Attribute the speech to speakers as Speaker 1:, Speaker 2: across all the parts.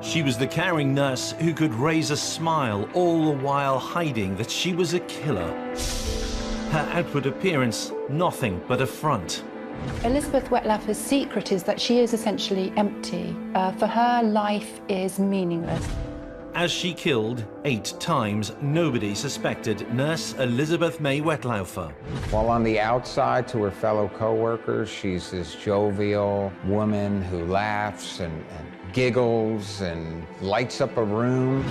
Speaker 1: She was the caring nurse who could raise a smile, all the while hiding that she was a killer. Her outward appearance, nothing but a front.
Speaker 2: Elizabeth Wettlaufer's secret is that she is essentially empty. For her, life is meaningless.
Speaker 1: As she killed 8 times, nobody suspected Nurse Elizabeth May Wettlaufer.
Speaker 3: While on the outside to her fellow co-workers, she's this jovial woman who laughs and giggles and lights up a room.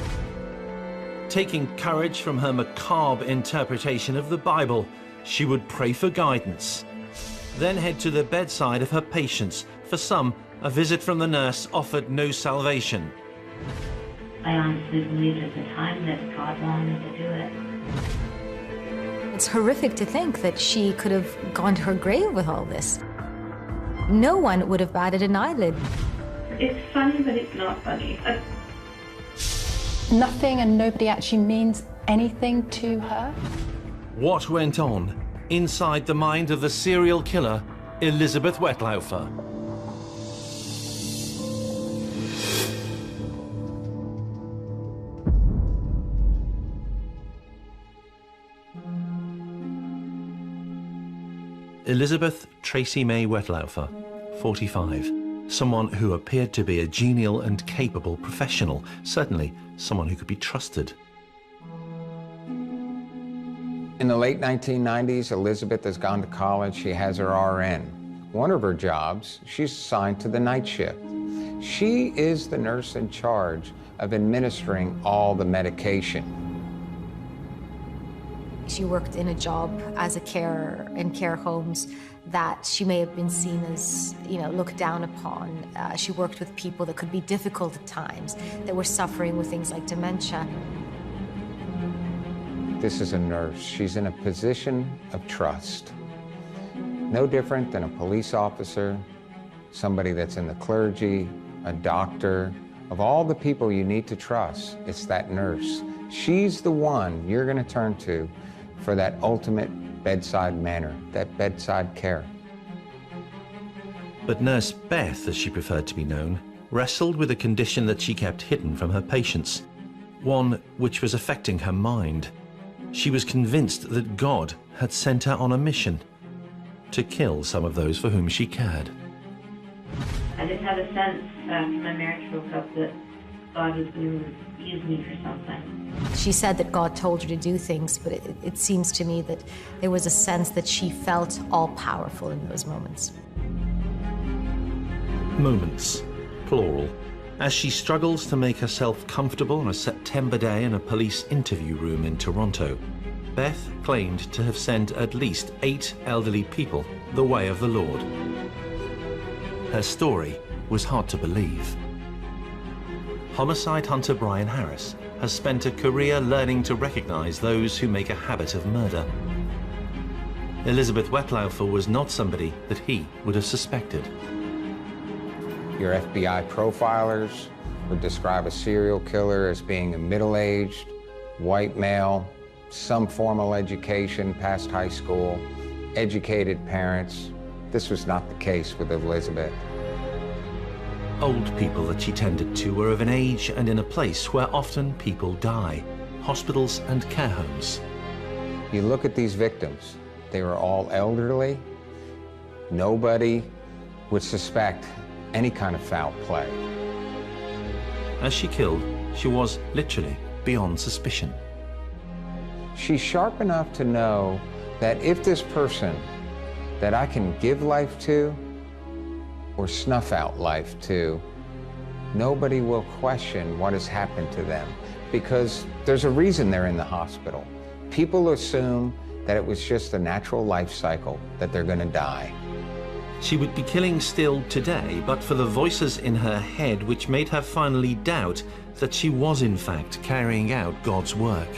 Speaker 1: Taking courage from her macabre interpretation of the Bible, she would pray for guidance, then head to the bedside of her patients. For some, a visit from the nurse offered no salvation.
Speaker 4: I honestly believed at the time that God wanted to do it.
Speaker 5: It's horrific to think that she could have gone to her grave with all this. No one would have batted an eyelid.
Speaker 4: It's funny, but it's not funny.
Speaker 2: Nothing and nobody actually means anything to her.
Speaker 1: What went on inside the mind of the serial killer, Elizabeth Wettlaufer? Elizabeth Tracy May Wettlaufer, 45. Someone who appeared to be a genial and capable professional, certainly someone who could be trusted.
Speaker 3: In the late 1990s, Elizabeth has gone to college. She has her RN. One of her jobs, she's assigned to the night shift. She is the nurse in charge of administering all the medication.
Speaker 5: She worked in a job as a carer in care homes that she may have been seen as, looked down upon. She worked with people that could be difficult at times, that were suffering with things like dementia.
Speaker 3: This is a nurse. She's in a position of trust. No different than a police officer, somebody that's in the clergy, a doctor. Of all the people you need to trust, it's that nurse. She's the one you're going to turn to for that ultimate bedside manner, that bedside care.
Speaker 1: But Nurse Beth, as she preferred to be known, wrestled with a condition that she kept hidden from her patients, one which was affecting her mind. She was convinced that God had sent her on a mission to kill some of those for whom she cared.
Speaker 4: I just had a sense after my marriage broke up that God was going to use me for something.
Speaker 5: She said that God told her to do things, but it seems to me that there was a sense that she felt all-powerful in those moments.
Speaker 1: Moments, plural, as she struggles to make herself comfortable on a September day in a police interview room in Toronto. Beth claimed to have sent at least 8 elderly people the way of the Lord. Her story was hard to believe. Homicide hunter Brian Harris has spent a career learning to recognize those who make a habit of murder. Elizabeth Wettlaufer was not somebody that he would have suspected.
Speaker 3: Your FBI profilers would describe a serial killer as being a middle-aged, white male, some formal education past high school, educated parents. This was not the case with Elizabeth.
Speaker 1: Old people that she tended to were of an age and in a place where often people die, hospitals and care homes.
Speaker 3: You look at these victims, they were all elderly. Nobody would suspect any kind of foul play.
Speaker 1: As she killed, she was literally beyond suspicion.
Speaker 3: She's sharp enough to know that if this person that I can give life to or snuff out life to, nobody will question what has happened to them, because there's a reason they're in the hospital. People assume that it was just a natural life cycle, that they're going to die.
Speaker 1: She would be killing still today, but for the voices in her head which made her finally doubt that she was in fact carrying out God's work.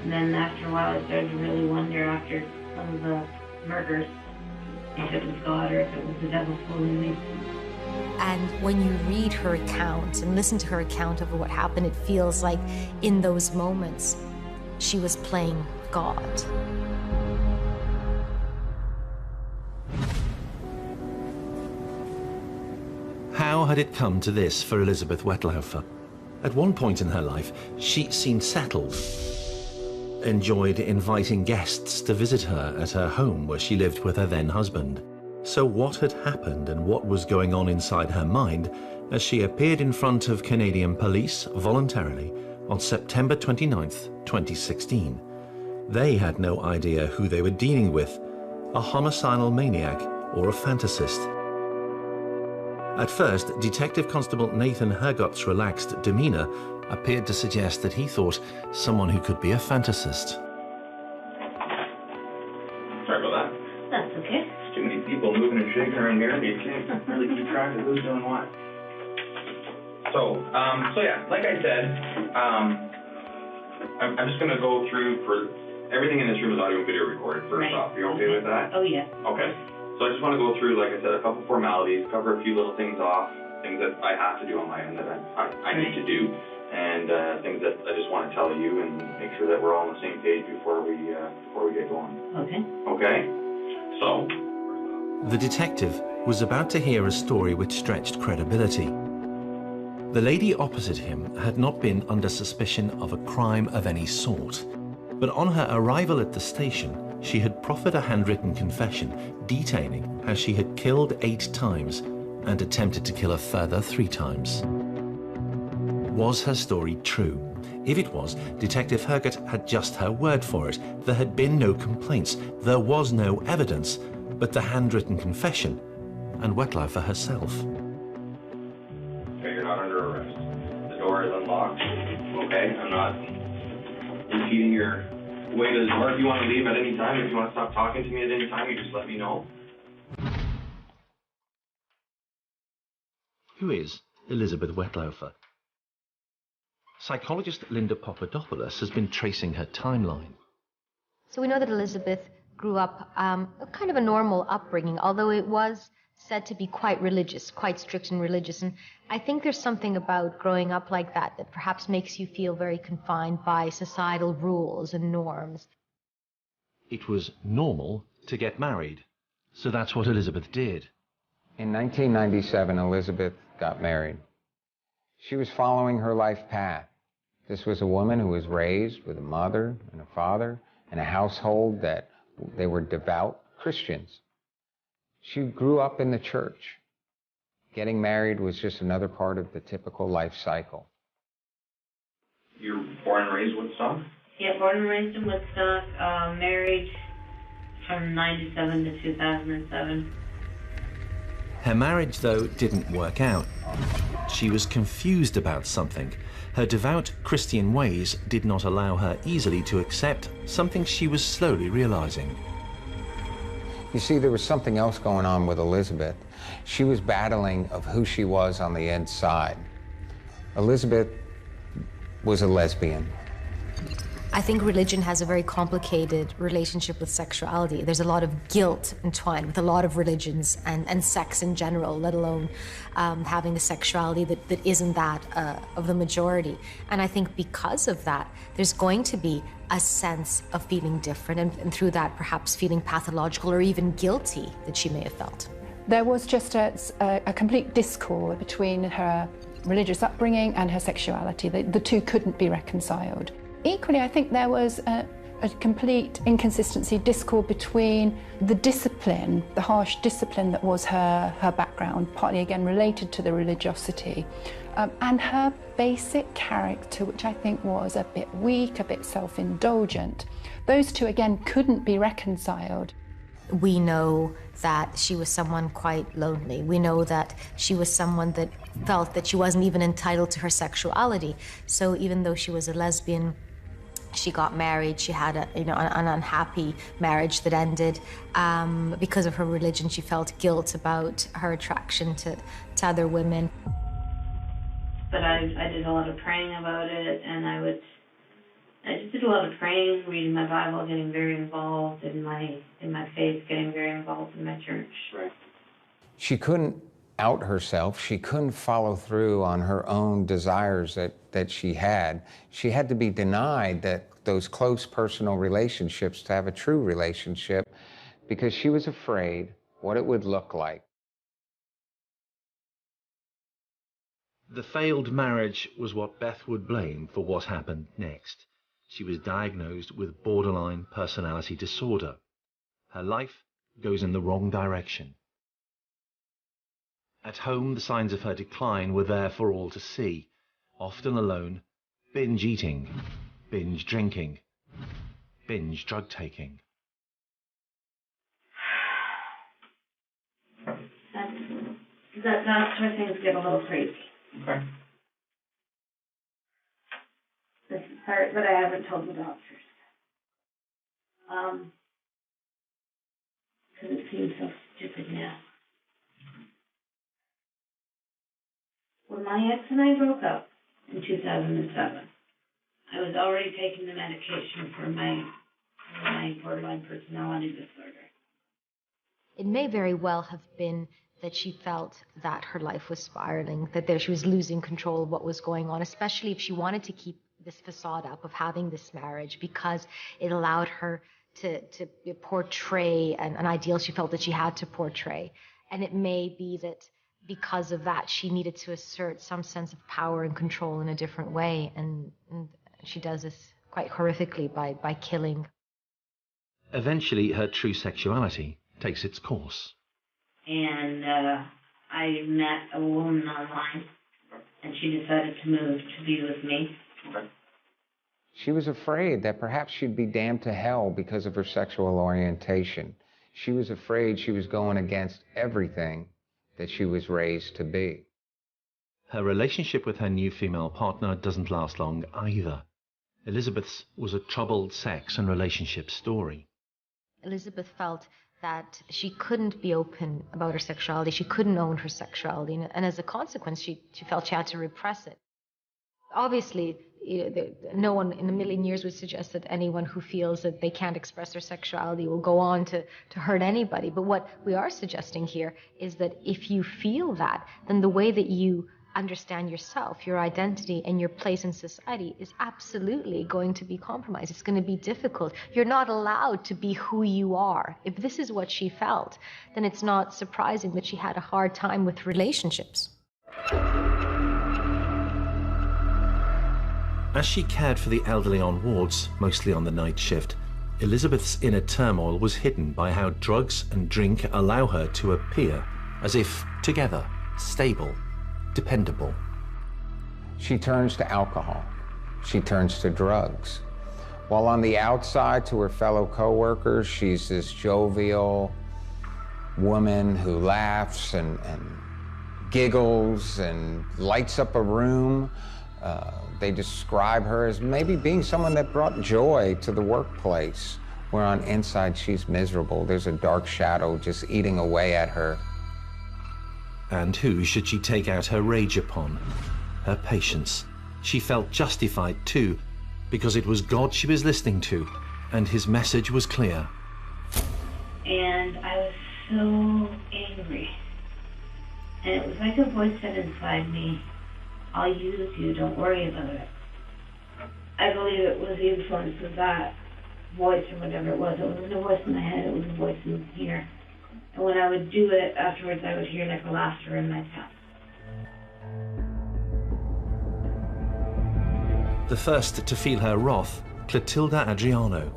Speaker 4: And then after a while I started to really wonder, after some of the murders, if it was God or if it was the devil fooling me.
Speaker 5: And when you read her account and listen to her account of what happened, it feels like in those moments she was playing God.
Speaker 1: How had it come to this for Elizabeth Wettlaufer? At one point in her life, she seemed settled, enjoyed inviting guests to visit her at her home where she lived with her then husband. So what had happened and what was going on inside her mind as she appeared in front of Canadian police voluntarily on September 29th, 2016? They had no idea who they were dealing with, a homicidal maniac or a fantasist. At first, Detective Constable Nathan Hergott's relaxed demeanour appeared to suggest that he thought someone who could be a fantasist.
Speaker 6: Sorry about that.
Speaker 4: That's okay.
Speaker 6: There's too many people moving and shaking around here. You can't really keep track of who's doing what. So yeah, like I said, I'm just going to go through for everything in this room is audio and video recorded first off. Are you okay with that?
Speaker 4: Oh, yeah.
Speaker 6: Okay. So I just want to go through, like I said, a couple formalities, cover a few little things off, things that I have to do on my end that I need to do, and things that I just want to tell you and make sure that we're all on the same page before we get going.
Speaker 4: Okay.
Speaker 6: Okay? So.
Speaker 1: The detective was about to hear a story which stretched credibility. The lady opposite him had not been under suspicion of a crime of any sort, but on her arrival at the station, she had proffered a handwritten confession detailing how she had killed 8 times and attempted to kill a further 3 times. Was her story true? If it was, Detective Hergott had just her word for it. There had been no complaints, there was no evidence, but the handwritten confession and Wettlaufer herself.
Speaker 6: Okay, you're not under arrest. The door is unlocked. Okay, I'm not impeding your way to the door. If you want to leave at any time, if you want to stop talking to me at any time, you just let me know.
Speaker 1: Who is Elizabeth Wettlaufer? Psychologist Linda Papadopoulos has been tracing her timeline.
Speaker 5: So we know that Elizabeth grew up kind of a normal upbringing, although it was said to be quite religious, quite strict and religious. And I think there's something about growing up like that that perhaps makes you feel very confined by societal rules and norms.
Speaker 1: It was normal to get married, so that's what Elizabeth did.
Speaker 3: In 1997, Elizabeth got married. She was following her life path. This was a woman who was raised with a mother and a father in a household that they were devout Christians. She grew up in the church. Getting married was just another part of the typical life cycle.
Speaker 6: You're born and raised in Woodstock?
Speaker 4: Yeah, born and raised in Woodstock, married from 97 to 2007.
Speaker 1: Her marriage, though, didn't work out. She was confused about something. Her devout Christian ways did not allow her easily to accept something she was slowly realizing.
Speaker 3: You see, there was something else going on with Elizabeth. She was battling of who she was on the inside. Elizabeth was a lesbian.
Speaker 5: I think religion has a very complicated relationship with sexuality. There's a lot of guilt entwined with a lot of religions and sex in general, let alone having a sexuality that isn't that of the majority. And I think because of that, there's going to be a sense of feeling different and through that perhaps feeling pathological or even guilty that she may have felt.
Speaker 2: There was just a complete discord between her religious upbringing and her sexuality. The two couldn't be reconciled. Equally, I think there was a complete inconsistency, discord between the discipline, the harsh discipline that was her background, partly again related to the religiosity, and her basic character, which I think was a bit weak, a bit self-indulgent. Those two, again, couldn't be reconciled.
Speaker 5: We know that she was someone quite lonely. We know that she was someone that felt that she wasn't even entitled to her sexuality. So even though she was a lesbian, she got married, she had an unhappy marriage that ended. Because of her religion, she felt guilt about her attraction to other women.
Speaker 4: But I did a lot of praying about it, and I just did a lot of praying, reading my Bible, getting very involved in my faith, getting very involved in my church.
Speaker 6: Right.
Speaker 3: She couldn't out herself. She couldn't follow through on her own desires that she had. She had to be denied those close personal relationships to have a true relationship because she was afraid what it would look like.
Speaker 1: The failed marriage was what Beth would blame for what happened next. She was diagnosed with borderline personality disorder. Her life goes in the wrong direction. At home, the signs of her decline were there for all to see. Often alone, binge eating, binge drinking, binge drug taking.
Speaker 4: That's where things get a little crazy.
Speaker 6: Okay.
Speaker 4: This is part that I haven't told the doctors. Because it seems so stupid now. When my ex and I broke up in 2007, I was already taking the medication for my borderline personality disorder.
Speaker 5: It may very well have been that she felt that her life was spiraling, that she was losing control of what was going on, especially if she wanted to keep this facade up of having this marriage because it allowed her to portray an ideal she felt that she had to portray. And it may be that because of that, she needed to assert some sense of power and control in a different way. And she does this quite horrifically by killing.
Speaker 1: Eventually, her true sexuality takes its course.
Speaker 4: And I met a woman online, and she decided to move to be with me.
Speaker 6: Okay.
Speaker 3: She was afraid that perhaps she'd be damned to hell because of her sexual orientation. She was afraid she was going against everything that she was raised to be.
Speaker 1: Her relationship with her new female partner doesn't last long either. Elizabeth's was a troubled sex and relationship story.
Speaker 5: Elizabeth felt that she couldn't be open about her sexuality. She couldn't own her sexuality. And as a consequence, she felt she had to repress it. Obviously, no one in a million years would suggest that anyone who feels that they can't express their sexuality will go on to hurt anybody. But what we are suggesting here is that if you feel that, then the way that you understand yourself, your identity, and your place in society is absolutely going to be compromised. It's going to be difficult. You're not allowed to be who you are. If this is what she felt, then it's not surprising that she had a hard time with relationships.
Speaker 1: As she cared for the elderly on wards, mostly on the night shift, Elizabeth's inner turmoil was hidden by how drugs and drink allow her to appear as if together, stable, dependable.
Speaker 3: She turns to alcohol. She turns to drugs. While on the outside, to her fellow co-workers, she's this jovial woman who laughs and giggles and lights up a room. They describe her as maybe being someone that brought joy to the workplace, where on inside she's miserable. There's a dark shadow just eating away at her.
Speaker 1: And who should she take out her rage upon? Her patients. She felt justified too, because it was God she was listening to, and his message was clear.
Speaker 4: And I was so angry. And it was like a voice said inside me, I'll use you, don't worry about it. I believe it was the influence of that voice or whatever it was. It wasn't a voice in my head, it was a voice in here. And when I would do it, afterwards I would hear like a laughter in my chest.
Speaker 1: The first to feel her wrath, Clotilda Adriano.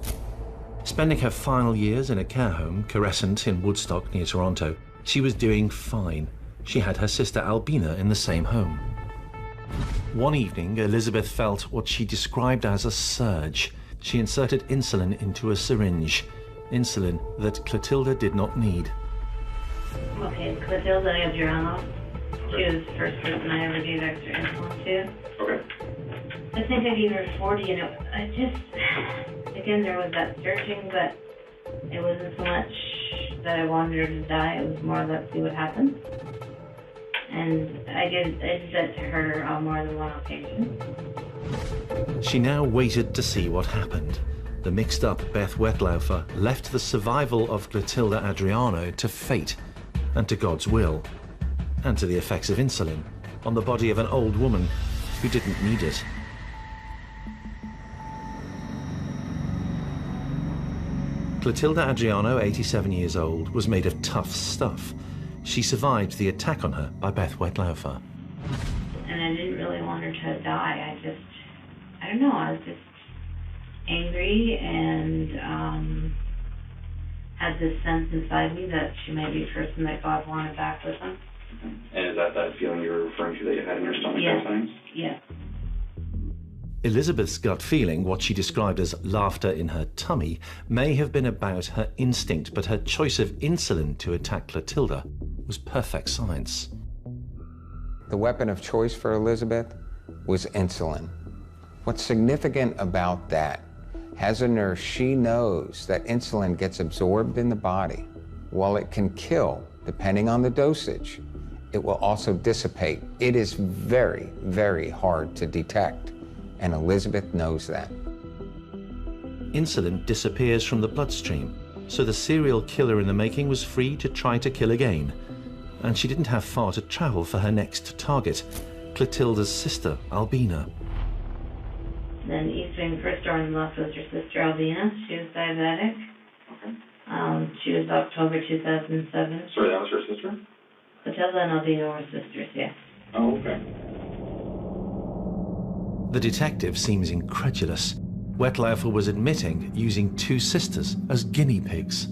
Speaker 1: Spending her final years in a care home, Carescent in Woodstock near Toronto, she was doing fine. She had her sister Albina in the same home. One evening, Elizabeth felt what she described as a surge. She inserted insulin into a syringe, insulin that Clotilda did not need.
Speaker 4: Okay, Clotilda Adriano. She was the first person I ever gave extra insulin to.
Speaker 6: Okay.
Speaker 4: I think I gave her 40, and I just, again, there was that searching, but it wasn't so much that I wanted her to die, it was more let's see what happens. And I did that to her on more than one occasion.
Speaker 1: She now waited to see what happened. The mixed-up Beth Wettlaufer left the survival of Clotilda Adriano to fate, and to God's will, and to the effects of insulin on the body of an old woman who didn't need it. Clotilda Adriano, 87 years old, was made of tough stuff. She survived the attack on her by Beth Wettlaufer.
Speaker 4: and I didn't really want her to die. I don't know, I was just angry and had this sense inside me that she may be a person that God wanted back with him.
Speaker 6: And is that feeling you're referring to that you had in your stomach at times?
Speaker 4: Yes.
Speaker 1: Elizabeth's gut feeling, what she described as laughter in her tummy, may have been about her instinct, but her choice of insulin to attack Clotilda was perfect science.
Speaker 3: The weapon of choice for Elizabeth was insulin. What's significant about that, as a nurse, she knows that insulin gets absorbed in the body. While it can kill, depending on the dosage, it will also dissipate. It is very, very hard to detect, and Elizabeth knows that.
Speaker 1: Insulin disappears from the bloodstream, so the serial killer in the making was free to try to kill again. And she didn't have far to travel for her next target, Clotilda's sister, Albina.
Speaker 4: Then Eastern first door on the left was your sister Albina. She was diabetic.
Speaker 6: Okay.
Speaker 4: She was October 2007.
Speaker 6: Sorry, that was her sister?
Speaker 4: Clotilda and Albina were sisters, yes.
Speaker 6: Oh, okay.
Speaker 1: The detective seems incredulous. Wettlaufer was admitting using two sisters as guinea pigs.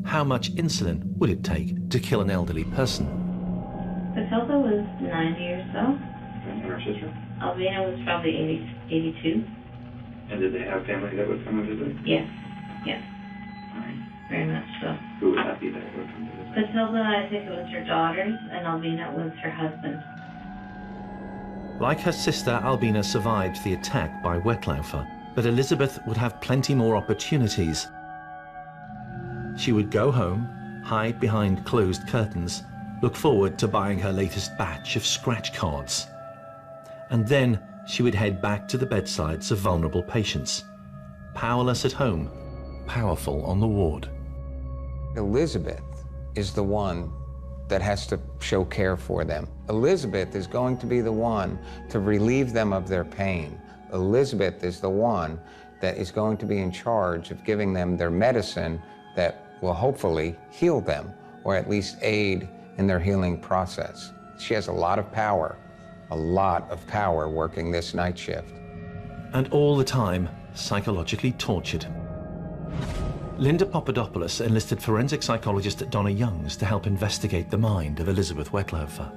Speaker 1: How much insulin would it take to kill an elderly person?
Speaker 4: Clotilda was 90 or so.
Speaker 6: And her sister?
Speaker 4: Albina was probably 82.
Speaker 6: And did they have family that would come and visit?
Speaker 4: Yes, yes,
Speaker 6: All right.
Speaker 4: very much so.
Speaker 6: Who would that be that would come to visit?
Speaker 4: Clotilda, I think it was her daughters, and Albina was her husband.
Speaker 1: Like her sister, Albina survived the attack by Wettlaufer, but Elizabeth would have plenty more opportunities. She would go home, hide behind closed curtains, look forward to buying her latest batch of scratch cards. And then she would head back to the bedsides of vulnerable patients. Powerless at home, powerful on the ward.
Speaker 3: Elizabeth is the one that has to show care for them. Elizabeth is going to be the one to relieve them of their pain. Elizabeth is the one that is going to be in charge of giving them their medicine that will hopefully heal them, or at least aid in their healing process. She has a lot of power working this night shift.
Speaker 1: And all the time, psychologically tortured. Linda Papadopoulos enlisted forensic psychologist Donna Youngs to help investigate the mind of Elizabeth Wettlaufer.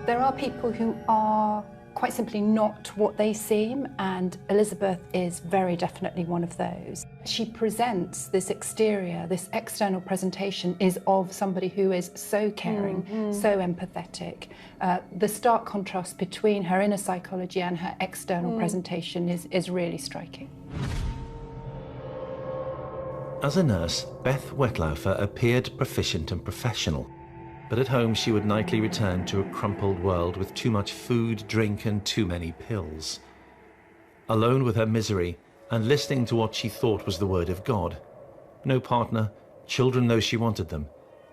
Speaker 2: There are people who are quite simply not what they seem, and Elizabeth is very definitely one of those. She presents this exterior, this external presentation is of somebody who is so caring, so empathetic. The stark contrast between her inner psychology and her external presentation is really striking.
Speaker 1: As a nurse, Beth Wettlaufer appeared proficient and professional. But at home, she would nightly return to a crumpled world with too much food, drink, and too many pills. Alone with her misery, and listening to what she thought was the word of God. No partner, children though she wanted them,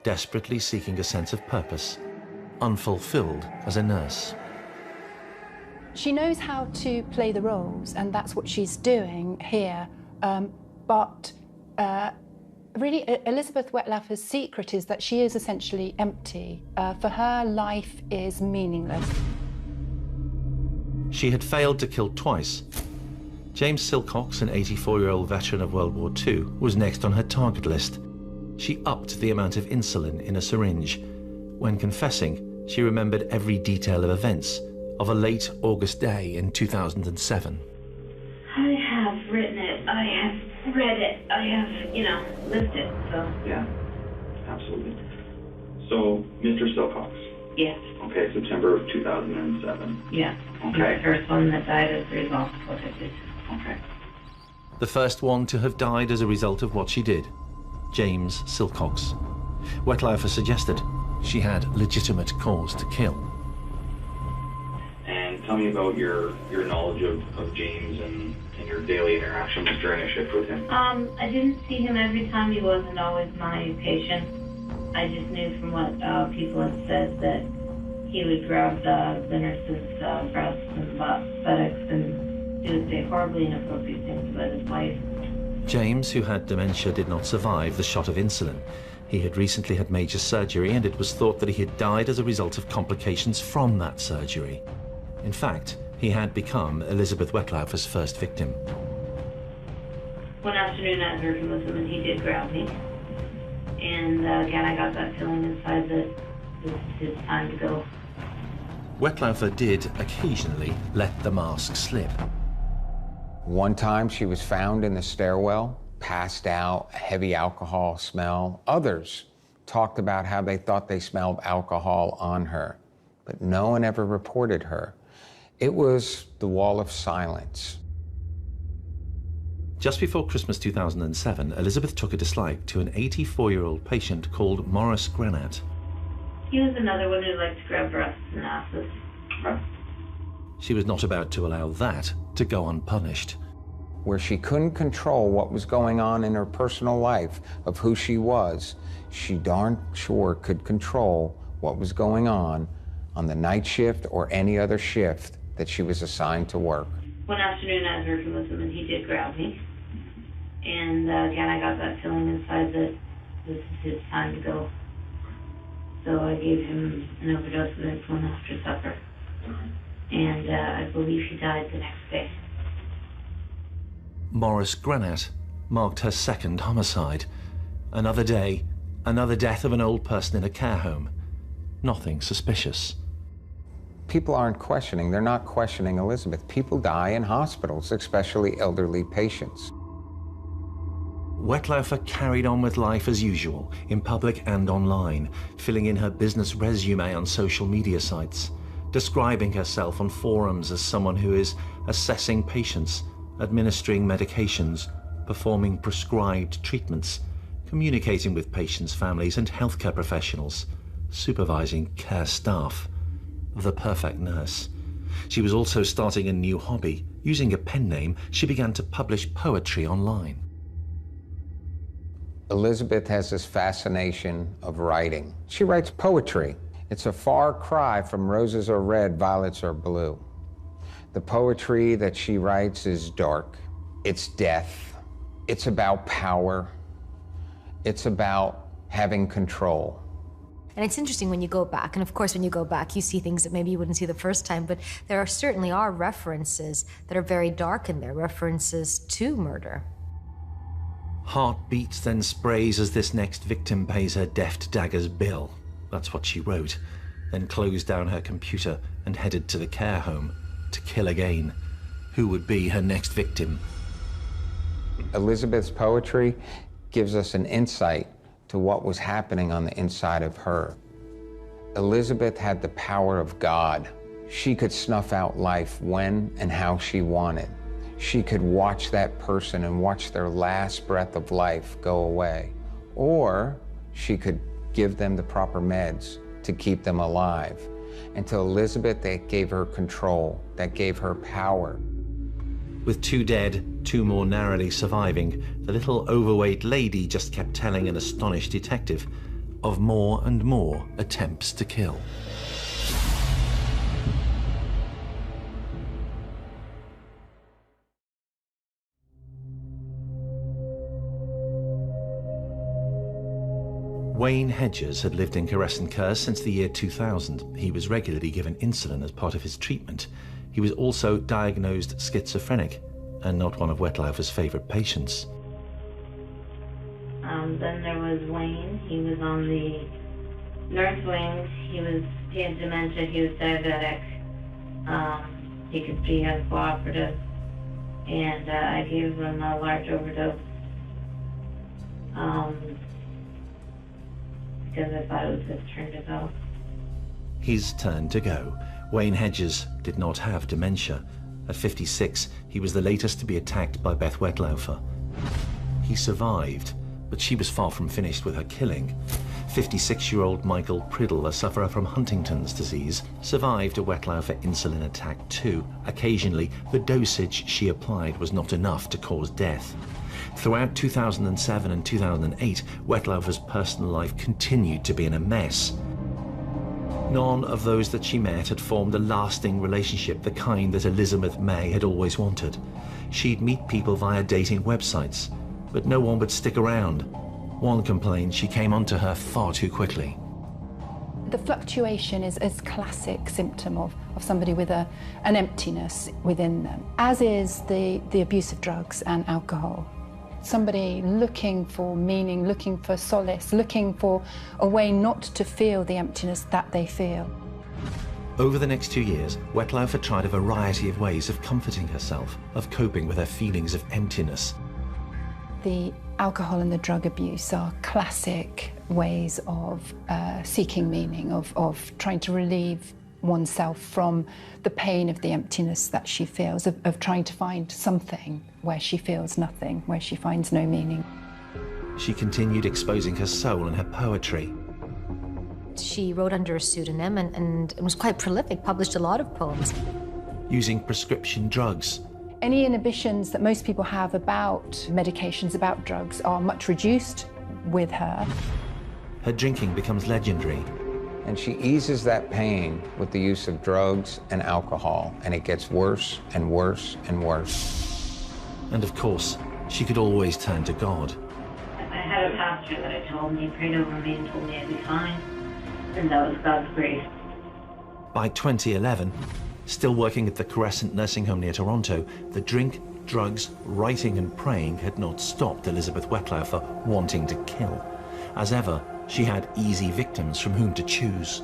Speaker 1: desperately seeking a sense of purpose, unfulfilled as a nurse.
Speaker 2: She knows how to play the roles, and that's what she's doing here. Really, Elizabeth Wettlaufer's secret is that she is essentially empty. For her, life is meaningless.
Speaker 1: She had failed to kill twice. James Silcox, an 84-year-old veteran of World War II, was next on her target list. She upped the amount of insulin in a syringe. When confessing, she remembered every detail of events of a late August day in 2007.
Speaker 4: I have written it, I have read it, I have, lived it, so.
Speaker 6: Yeah, absolutely. So, Mr. Silcox.
Speaker 4: Yes.
Speaker 6: Okay, September of 2007.
Speaker 4: Yeah.
Speaker 6: Okay.
Speaker 4: The first one that died as a result of what I did.
Speaker 6: Okay.
Speaker 1: The first one to have died as a result of what she did, James Silcox. Wettlaufer suggested she had legitimate cause to kill.
Speaker 6: And tell me about your knowledge of James and your daily interactions during a shift with him.
Speaker 4: I didn't see him every time. He wasn't always my patient. I just knew from what people had said that he would grab the nurses' breasts and buttocks and do say horribly inappropriate things about his wife.
Speaker 1: James, who had dementia, did not survive the shot of insulin. He had recently had major surgery, and it was thought that he had died as a result of complications from that surgery. In fact, he had become Elizabeth Wettlaufer's first victim.
Speaker 4: One afternoon I was working with him and he did grab me. And again, I got that feeling inside that this is his time to go.
Speaker 1: Wettlaufer did occasionally let the mask slip.
Speaker 3: One time she was found in the stairwell, passed out, a heavy alcohol smell. Others talked about how they thought they smelled alcohol on her, but no one ever reported her. It was the wall of silence.
Speaker 1: Just before Christmas 2007, Elizabeth took a dislike to an 84-year-old patient called Maurice Granat.
Speaker 4: He was another one who liked to grab breasts and asses.
Speaker 1: She was not about to allow that to go unpunished.
Speaker 3: Where she couldn't control what was going on in her personal life of who she was, she darn sure could control what was going on the night shift or any other shift that she was assigned to work.
Speaker 4: One afternoon I was working with him and he did grab me. And again, I got that feeling inside that this is his time to go. So I gave him an overdose of insulin after supper. And I believe he died the next day.
Speaker 1: Maurice Granat marked her second homicide. Another day, another death of an old person in a care home. Nothing suspicious.
Speaker 3: People aren't questioning. They're not questioning Elizabeth. People die in hospitals, especially elderly patients.
Speaker 1: Wettlaufer carried on with life as usual, in public and online, filling in her business resume on social media sites, describing herself on forums as someone who is assessing patients, administering medications, performing prescribed treatments, communicating with patients' families and healthcare professionals, supervising care staff. The perfect nurse. She was also starting a new hobby. Using a pen name, she began to publish poetry online.
Speaker 3: Elizabeth has this fascination of writing. She writes poetry. It's a far cry from roses are red, violets are blue. The poetry that she writes is dark. It's death. It's about power. It's about having control.
Speaker 5: And it's interesting when you go back, and of course when you go back you see things that maybe you wouldn't see the first time, but there certainly are references that are very dark in there, references to murder.
Speaker 1: Heart beats then sprays as this next victim pays her deft dagger's bill. That's what she wrote, then closed down her computer and headed to the care home to kill again. Who would be her next victim?
Speaker 3: Elizabeth's poetry gives us an insight to what was happening on the inside of her. Elizabeth had the power of God. She could snuff out life when and how she wanted. She could watch that person and watch their last breath of life go away. Or she could give them the proper meds to keep them alive. And to Elizabeth, that gave her control, that gave her power.
Speaker 1: With 2 dead, 2 more narrowly surviving, the little overweight lady just kept telling an astonished detective of more and more attempts to kill. Wayne Hedges had lived in Caress since the year 2000. He was regularly given insulin as part of his treatment. He was also diagnosed schizophrenic and not one of Wettlaufer's favorite patients.
Speaker 4: Then there was Wayne. He was on the nurse wing. He had dementia. He was diabetic. He could be uncooperative. And I gave him a large overdose. Because I thought it was his turn to go.
Speaker 1: His turn to go. Wayne Hedges did not have dementia. At 56, he was the latest to be attacked by Beth Wettlaufer. He survived, but she was far from finished with her killing. 56-year-old Michael Priddle, a sufferer from Huntington's disease, survived a Wettlaufer insulin attack too. Occasionally, the dosage she applied was not enough to cause death. Throughout 2007 and 2008, Wettlaufer's personal life continued to be in a mess. None of those that she met had formed a lasting relationship, the kind that Elizabeth May had always wanted. She'd meet people via dating websites, but no one would stick around. One complained she came onto her far too quickly.
Speaker 2: The fluctuation is a classic symptom of somebody with an emptiness within them, as is the abuse of drugs and alcohol. Somebody looking for meaning, looking for solace, looking for a way not to feel the emptiness that they feel.
Speaker 1: Over the next 2 years, Wettlaufer tried a variety of ways of comforting herself, of coping with her feelings of emptiness.
Speaker 2: The alcohol and the drug abuse are classic ways of seeking meaning, of trying to relieve oneself from the pain of the emptiness that she feels, of trying to find something where she feels nothing, where she finds no meaning.
Speaker 1: She continued exposing her soul and her poetry.
Speaker 5: She wrote under a pseudonym and was quite prolific, published a lot of poems.
Speaker 1: Using prescription drugs.
Speaker 2: Any inhibitions that most people have about medications, about drugs, are much reduced with her.
Speaker 1: Her drinking becomes legendary.
Speaker 3: And she eases that pain with the use of drugs and alcohol, and it gets worse and worse and worse.
Speaker 1: And of course, she could always turn to God.
Speaker 4: I had a pastor that I told me, prayed over me and told me I'd be fine. And that was God's grace.
Speaker 1: By 2011, still working at the Crescent nursing home near Toronto, the drink, drugs, writing and praying had not stopped Elizabeth Wettlaufer wanting to kill. As ever, she had easy victims from whom to choose.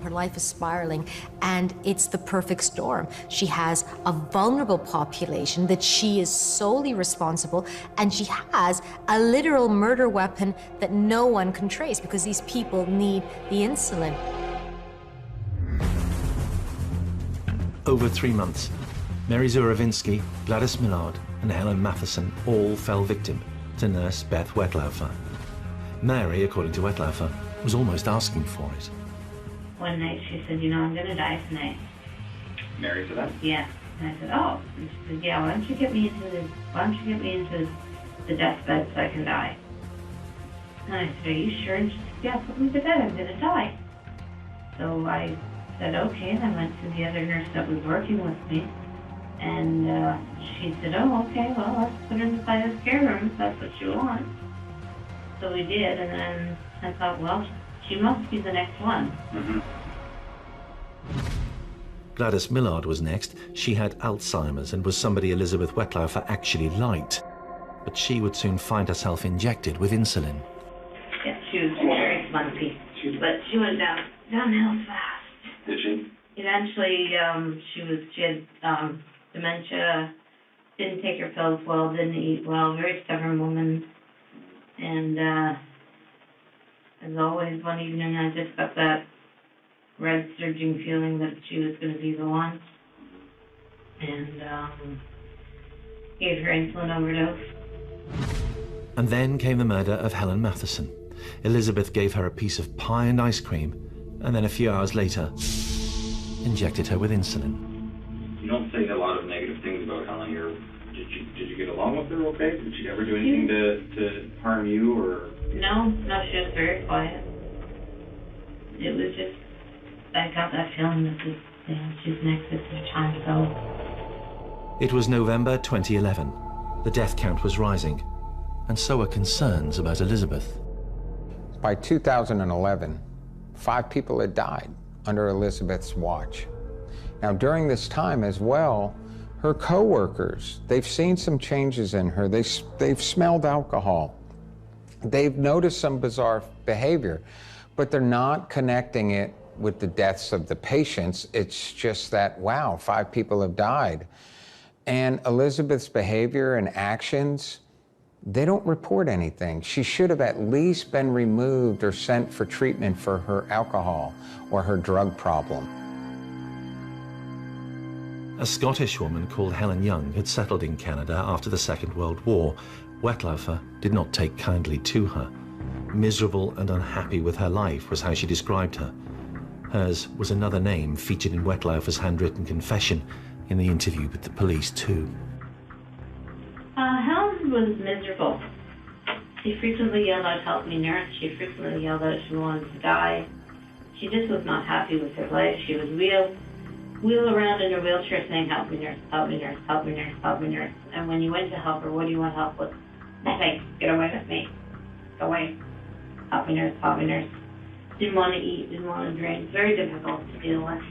Speaker 5: Her life is spiraling, and it's the perfect storm. She has a vulnerable population that she is solely responsible, and she has a literal murder weapon that no one can trace because these people need the insulin.
Speaker 1: Over 3 months, Mary Zuravinsky, Gladys Millard, and Helen Matheson all fell victim to nurse Beth Wettlaufer. Mary, according to Wettlaufer, was almost asking for it.
Speaker 4: One night she said, you know, I'm going to die tonight.
Speaker 6: Mary said that?
Speaker 4: Yeah. And I said, oh. And she said, yeah, why don't you get me into the deathbed so I can die? And I said, are you sure? And she said, yeah, put me to bed, I'm going to die. So I said, okay, and I went to the other nurse that was working with me. And she said, oh, okay, well, let's put her inside the care room if that's what you want. So we did, and then I thought, well, she must be the next one.
Speaker 6: Mm-hmm.
Speaker 1: Gladys Millard was next. She had Alzheimer's and was somebody Elizabeth Wettlaufer actually liked. But she would soon find herself injected with insulin.
Speaker 4: Yeah, she was very spunky, but she went downhill fast.
Speaker 6: Did she?
Speaker 4: Eventually, she had dementia, didn't take her pills well, didn't eat well, very stubborn woman. And as always, one evening I just got that red surging feeling that she was going to be the one. And gave her insulin overdose.
Speaker 1: And then came the murder of Helen Matheson. Elizabeth gave her a piece of pie and ice cream, and then a few hours later, injected her with insulin.
Speaker 6: You don't say a lot of negative things about Helen here. Did you get along with her okay? Did she ever do anything to harm you, or?
Speaker 4: No, she was very quiet. It was just, I got that feeling that she's next at the time, so.
Speaker 1: It was November 2011. The death count was rising, and so were concerns about Elizabeth.
Speaker 3: By 2011, 5 people had died under Elizabeth's watch. Now, during this time as well, her co-workers, they've seen some changes in her. They've smelled alcohol. They've noticed some bizarre behavior, but they're not connecting it with the deaths of the patients. It's just that, wow, 5 people have died. And Elizabeth's behavior and actions, they don't report anything. She should have at least been removed or sent for treatment for her alcohol or her drug problem.
Speaker 1: A Scottish woman called Helen Young had settled in Canada after the Second World War. Wettlaufer did not take kindly to her. Miserable and unhappy with her life was how she described her. Hers was another name featured in Wettlaufer's handwritten confession in the interview with the police too.
Speaker 4: Helen was miserable. She frequently yelled out, help me nurse. She frequently yelled out she wanted to die. She just was not happy with her life. She would wheel around in her wheelchair saying, help me nurse, help me nurse, help me nurse, help me nurse. And when you went to help her, what do you want help with? Nothing. Get away with me. Go away. Help me nurse, help me nurse. didn't want to eat, didn't want to drink. Very difficult to deal with.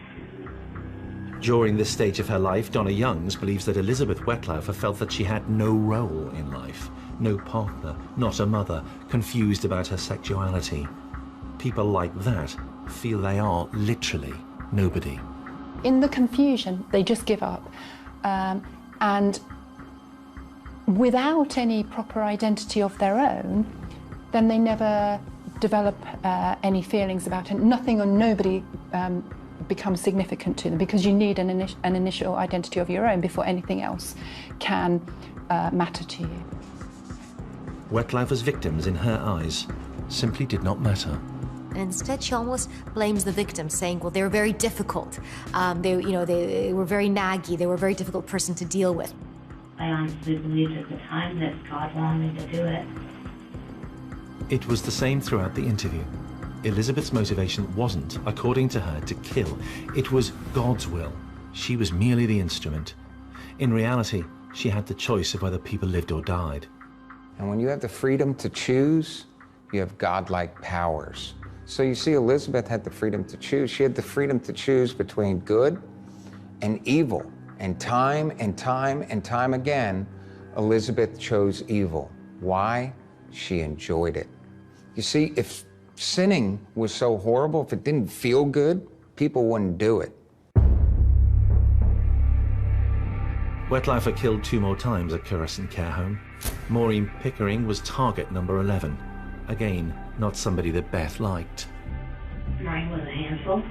Speaker 1: During this stage of her life, Donna Youngs believes that Elizabeth Wettlaufer felt that she had no role in life, no partner, not a mother, confused about her sexuality. People like that feel they are literally nobody.
Speaker 2: In the confusion, they just give up. And without any proper identity of their own, then they never develop any feelings about it. Nothing or nobody becomes significant to them, because you need an initial identity of your own before anything else can matter to you.
Speaker 1: Wettlaufer's victims, in her eyes, simply did not matter.
Speaker 5: And instead, she almost blames the victims, saying, well, they were very difficult. They were very naggy. They were a very difficult person to deal with.
Speaker 4: I honestly believed at the time that God wanted me to do it.
Speaker 1: It was the same throughout the interview. Elizabeth's motivation wasn't, according to her, to kill. It was God's will. She was merely the instrument. In reality, she had the choice of whether people lived or died.
Speaker 3: And when you have the freedom to choose, you have godlike powers. So you see, Elizabeth had the freedom to choose. She had the freedom to choose between good and evil. And time and time and time again, Elizabeth chose evil. Why? She enjoyed it. You see, if sinning was so horrible, if it didn't feel good, people wouldn't do it.
Speaker 1: Wettlaufer killed 2 more times at Curescent Care Home. Maureen Pickering was target number 11. Again, not somebody that Beth liked.
Speaker 4: Maureen was a handful.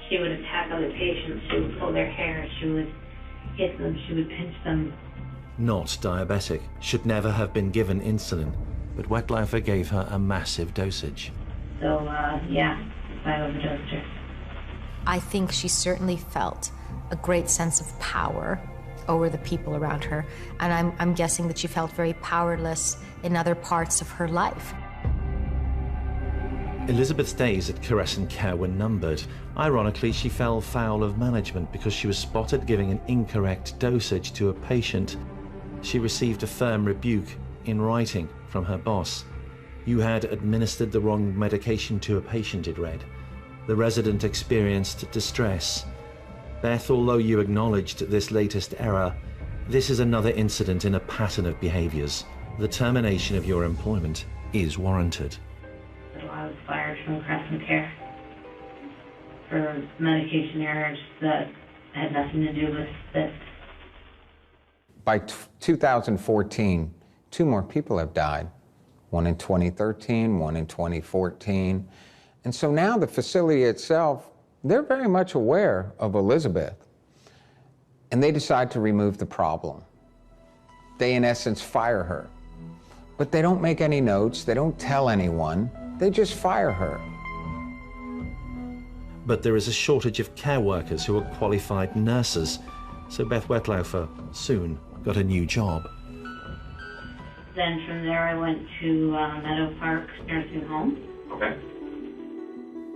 Speaker 4: She would attack other patients. She would pull their hair. She would hit them. She would pinch them.
Speaker 1: Not diabetic, should never have been given insulin, but Wettlaufer gave her a massive dosage.
Speaker 4: So, yeah, I overdosed her.
Speaker 5: I think she certainly felt a great sense of power over the people around her, and I'm guessing that she felt very powerless in other parts of her life.
Speaker 1: Elizabeth's days at Curescent Care were numbered. Ironically, she fell foul of management because she was spotted giving an incorrect dosage to a patient. She received a firm rebuke in writing from her boss. You had administered the wrong medication to a patient, it read. The resident experienced distress. Beth, although you acknowledged this latest error, this is another incident in a pattern of behaviors. The termination of your employment is warranted.
Speaker 4: So I was fired from Crescent Care for medication errors that had nothing to do with this.
Speaker 3: By 2014, 2 more people have died. One in 2013, one in 2014. And so now the facility itself, they're very much aware of Elizabeth. And they decide to remove the problem. They, in essence, fire her. But they don't make any notes, they don't tell anyone, they just fire her.
Speaker 1: But there is a shortage of care workers who are qualified nurses, so Beth Wettlaufer soon got a new job.
Speaker 4: Then from there I went to Meadow Park Nursing Home.
Speaker 6: Okay.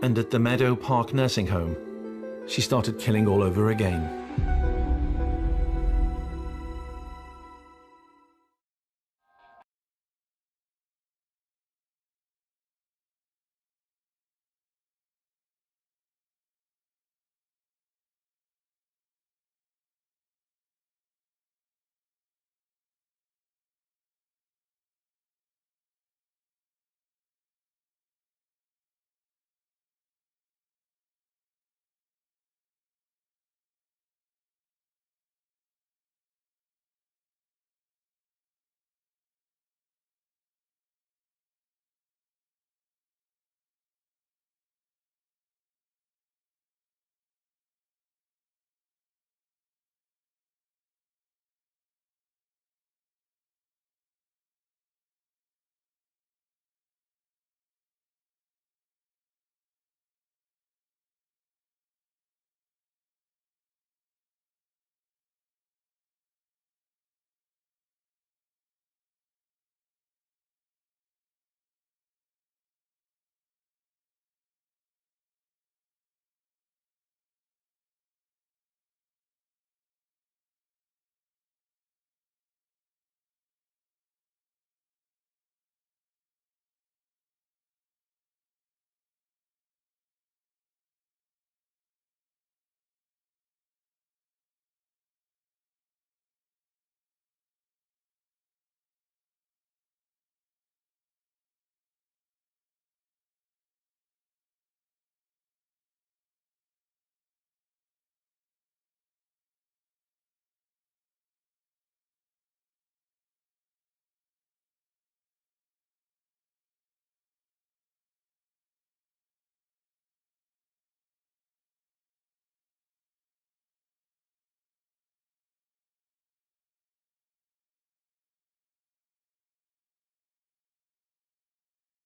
Speaker 1: And at the Meadow Park Nursing Home, she started killing all over again.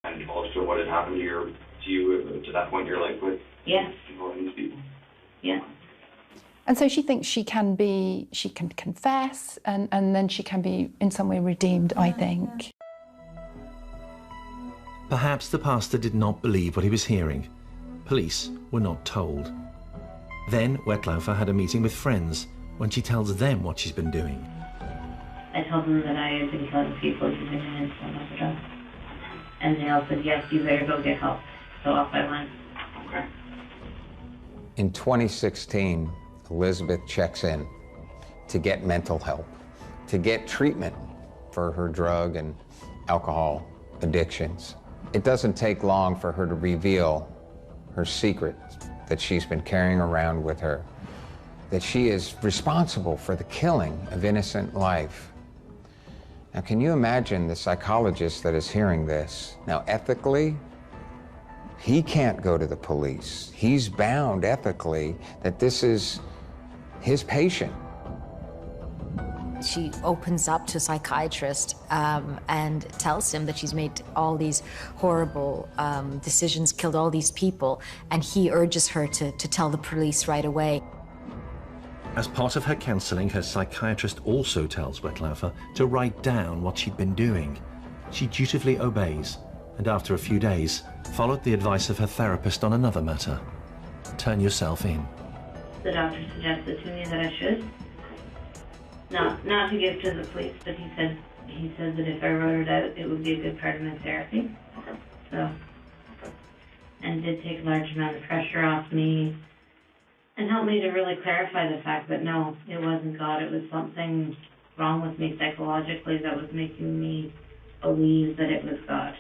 Speaker 6: kind of close to what had happened to you to that point in your life with involving these people?
Speaker 4: Yeah.
Speaker 2: And so she thinks she can confess, and then she can be in some way redeemed, I think.
Speaker 1: Perhaps the pastor did not believe what he was hearing. Police were not told. Then Wettlaufer had a meeting with friends when she tells them what she's been doing.
Speaker 4: I told them that I had been killing people using an insulin overdose. And they all said, yes, you better go get help. So off I went.
Speaker 6: Okay.
Speaker 3: In 2016, Elizabeth checks in to get mental help, to get treatment for her drug and alcohol addictions. It doesn't take long for her to reveal her secret that she's been carrying around with her, that she is responsible for the killing of innocent life. Now, can you imagine the psychologist that is hearing this? Now, ethically, he can't go to the police. He's bound ethically that this is his patient.
Speaker 5: She opens up to a psychiatrist and tells him that she's made all these horrible decisions, killed all these people, and he urges her to tell the police right away.
Speaker 1: As part of her counselling, her psychiatrist also tells Wettlaufer to write down what she'd been doing. She dutifully obeys, and after a few days, followed the advice of her therapist on another matter. Turn yourself in.
Speaker 4: The doctor suggested to me that I should. Not to give to the police, but he said that if I wrote it out, it would be a good part of my therapy.
Speaker 6: Okay.
Speaker 4: So, and did take a large amount of pressure off me and helped me to really clarify the fact that no, it wasn't God, it was something wrong with me psychologically that was making me believe that it was God.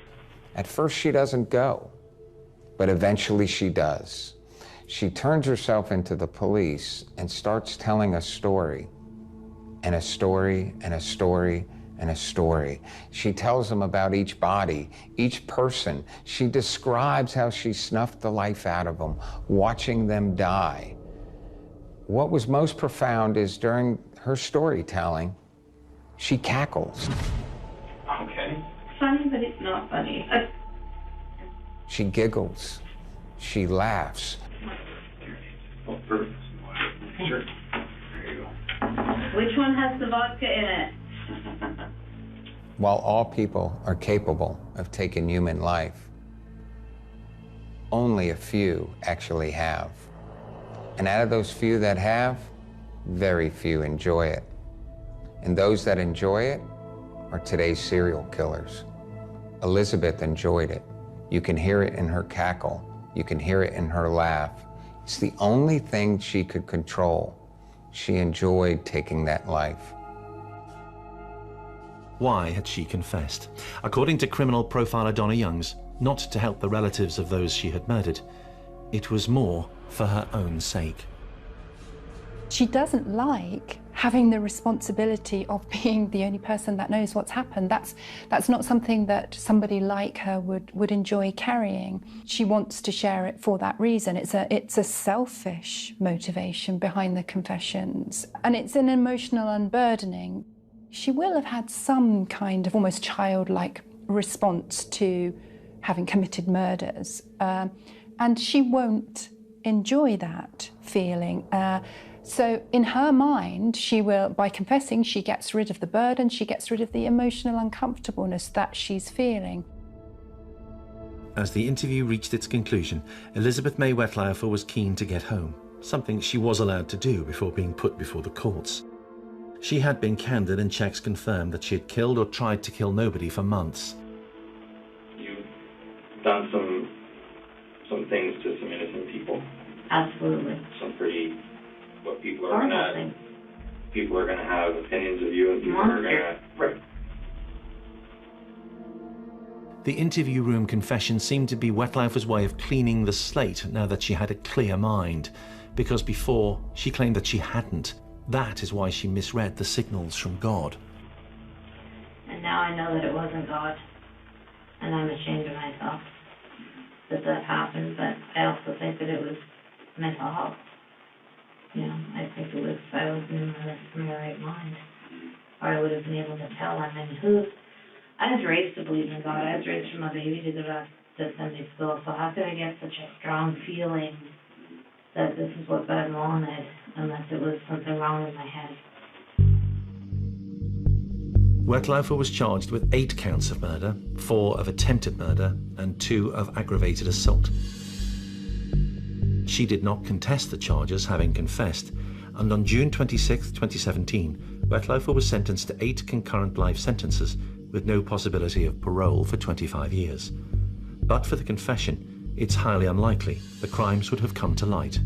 Speaker 3: At first she doesn't go, but eventually she does. She turns herself into the police and starts telling a story, and a story, and a story, and a story. She tells them about each body, each person. She describes how she snuffed the life out of them, watching them die. What was most profound is during her storytelling, she cackles.
Speaker 6: Okay.
Speaker 4: Funny, but it's not funny.
Speaker 3: She giggles. She laughs.
Speaker 6: Oh, perfect. Sure. There you go.
Speaker 4: Which one has the vodka in it?
Speaker 3: While all people are capable of taking human life, only a few actually have. And out of those few that have, very few enjoy it. And those that enjoy it are today's serial killers. Elizabeth enjoyed it. You can hear it in her cackle. You can hear it in her laugh. It's the only thing she could control. She enjoyed taking that life.
Speaker 1: Why had she confessed? According to criminal profiler Donna Youngs, not to help the relatives of those she had murdered. It was more for her own sake.
Speaker 2: She doesn't like having the responsibility of being the only person that knows what's happened. That's not something that somebody like her would enjoy carrying. She wants to share it for that reason. It's a selfish motivation behind the confessions, and it's an emotional unburdening. She will have had some kind of almost childlike response to having committed murders, and she won't enjoy that feeling. So in her mind, she will, by confessing, she gets rid of the burden, she gets rid of the emotional uncomfortableness that she's feeling.
Speaker 1: As the interview reached its conclusion, Elizabeth May Wettlaufer was keen to get home, something she was allowed to do before being put before the courts. She had been candid, and checks confirmed that she had killed or tried to kill nobody for months.
Speaker 6: You've done some things to some innocent people.
Speaker 4: Absolutely.
Speaker 6: Some pretty, what people are
Speaker 4: Horrible
Speaker 6: gonna,
Speaker 4: things.
Speaker 6: people are gonna have opinions of you, and people are gonna, right.
Speaker 1: The interview room confession seemed to be Wettlaufer's way of cleaning the slate now that she had a clear mind, because before she claimed that she hadn't. That is why she misread the signals from God.
Speaker 4: And now I know that it wasn't God, and I'm ashamed of myself that happened, but I also think that it was mental health. You know, I think it was, I was in my right mind, or I would have been able to tell. I mean, I was raised to believe in God. I was raised from a baby to go to Sunday school. So how could I get such a strong feeling that this is what God wanted, unless it was something wrong with my head?
Speaker 1: Wettlaufer was charged with 8 counts of murder, 4 of attempted murder, and 2 of aggravated assault. She did not contest the charges, having confessed, and on June 26, 2017, Wettlaufer was sentenced to 8 concurrent life sentences with no possibility of parole for 25 years. But for the confession, it's highly unlikely the crimes would have come to light.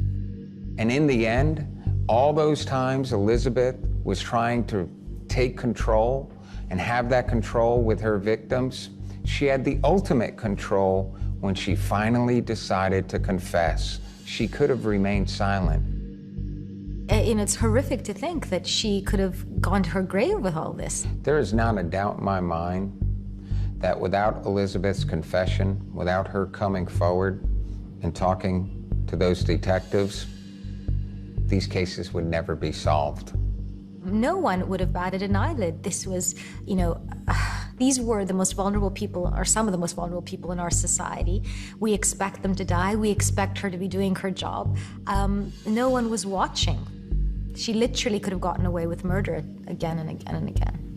Speaker 3: And in the end, all those times Elizabeth was trying to take control and have that control with her victims, she had the ultimate control when she finally decided to confess. She could have remained silent.
Speaker 5: You know, it's horrific to think that she could have gone to her grave with all this.
Speaker 3: There is not a doubt in my mind that without Elizabeth's confession, without her coming forward and talking to those detectives, these cases would never be solved.
Speaker 5: No one would have batted an eyelid. This was, you know, these were the most vulnerable people, or some of the most vulnerable people in our society. We expect them to die. We expect her to be doing her job. No one was watching. She literally could have gotten away with murder again and again and again.